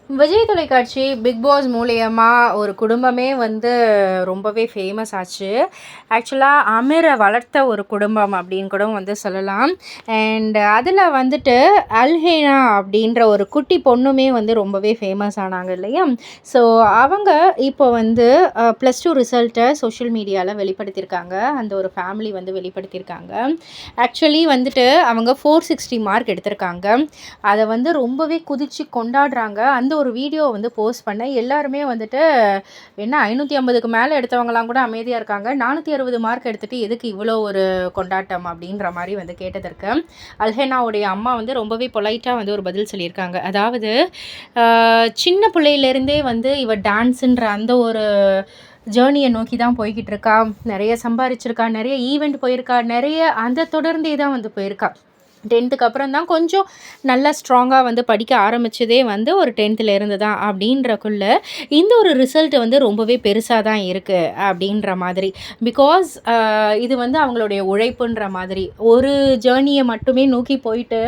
விஜய் தொலைக்காட்சி big pass மூலியமா ஒரு குடும்பமே வந்து ரொம்பவே ஃபேமஸ் ஆச்சு. ஆக்சுவலாக அமீரை வளர்த்த ஒரு குடும்பம் அப்படின்னு கூட வந்து சொல்லலாம். அண்ட் அதில் வந்துட்டு அல்ஹேனா அப்படின்ற ஒரு குட்டி பொண்ணுமே வந்து ரொம்பவே ஃபேமஸ் ஆனாங்க இல்லையா? ஸோ அவங்க இப்போ வந்து +2 ரிசல்ட்டை சோஷியல் மீடியாவில் வெளிப்படுத்தியிருக்காங்க. அந்த ஒரு ஃபேமிலி வந்து வெளிப்படுத்தியிருக்காங்க. ஆக்சுவலி வந்துட்டு அவங்க 460 மார்க் எடுத்திருக்காங்க. அதை வந்து ரொம்பவே குதிச்சு கொண்டாடுறாங்க. அந்த ஒரு வீடியோ வந்து போஸ்ட் பண்ணேன். எல்லாருமே வந்துட்டு என்ன 550க்கு மேலே எடுத்தவங்கலாம் கூட அமைதியாக இருக்காங்க. 460 மார்க் எடுத்துகிட்டு எதுக்கு இவ்வளோ ஒரு கொண்டாட்டம் அப்படின்ற மாதிரி வந்து கேட்டதற்கு அல்ஹேனாவுடைய அம்மா வந்து ரொம்பவே பொலைட்டாக வந்து ஒரு பதில் சொல்லியிருக்காங்க. அதாவது சின்ன பிள்ளையிலேருந்தே வந்து இவ டான்ஸுன்ற அந்த ஒரு ஜேர்னியை நோக்கி தான் போய்கிட்டு இருக்கா. நிறைய சம்பாரிச்சிருக்கா, நிறைய ஈவெண்ட் போயிருக்கா, நிறைய அந்த தொடர்ந்தே தான் வந்து போயிருக்கா. 10த்துக்கு அப்புறம் தான் கொஞ்சம் நல்லா ஸ்ட்ராங்காக வந்து படிக்க ஆரம்பித்ததே வந்து ஒரு 10த்துலேருந்து தான் அப்படின்றக்குள்ள இந்த ஒரு ரிசல்ட் வந்து ரொம்பவே பெருசாக தான் இருக்குது அப்படின்ற மாதிரி. பிகாஸ் இது வந்து அவங்களுடைய உழைப்புன்ற மாதிரி ஒரு ஜேர்னியை மட்டுமே நோக்கி போயிட்டு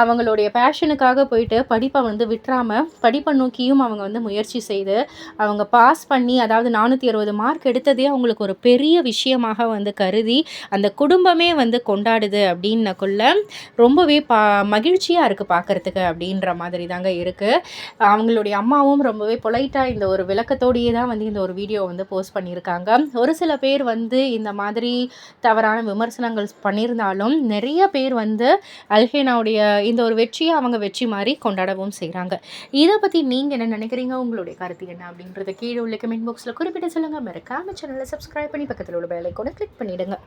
அவங்களுடைய பேஷனுக்காக போயிட்டு படிப்பை வந்து விட்டுறாமல் படிப்பை நோக்கியும் அவங்க வந்து முயற்சி செய்து அவங்க பாஸ் பண்ணி அதாவது 460 மார்க் எடுத்ததே அவங்களுக்கு ஒரு பெரிய விஷயமாக வந்து கருதி அந்த குடும்பமே வந்து கொண்டாடுது அப்படின்னக்குள்ள ரொம்பவே மகிழ்ச்சியாக இருக்குது பார்க்குறதுக்கு அப்படின்ற மாதிரி தாங்க இருக்குது. அவங்களுடைய அம்மாவும் ரொம்பவே பொலைட்டாக இந்த ஒரு விளக்கத்தோடையே தான் வந்து இந்த ஒரு வீடியோ வந்து போஸ்ட் பண்ணியிருக்காங்க. ஒரு சில பேர் வந்து இந்த மாதிரி தவறான விமர்சனங்கள் பண்ணியிருந்தாலும் நிறைய பேர் வந்து அல்ஹேனாவுடைய இந்த ஒரு வெற்றியை அவங்க வெற்றி மாதிரி கொண்டாடவும் செய்கிறாங்க. இதை பற்றி நீங்கள் என்ன நினைக்கிறீங்க? உங்களுடைய கருத்து என்ன அப்படின்றத கீழே உள்ள கமெண்ட் பாக்ஸில் குறிப்பிட்டு சொல்லுங்கள். மறக்காம சேனலை சப்ஸ்கிரைப் பண்ணி பக்கத்தில் உள்ள பெல் ஐகானை கிளிக் பண்ணிவிடுங்க.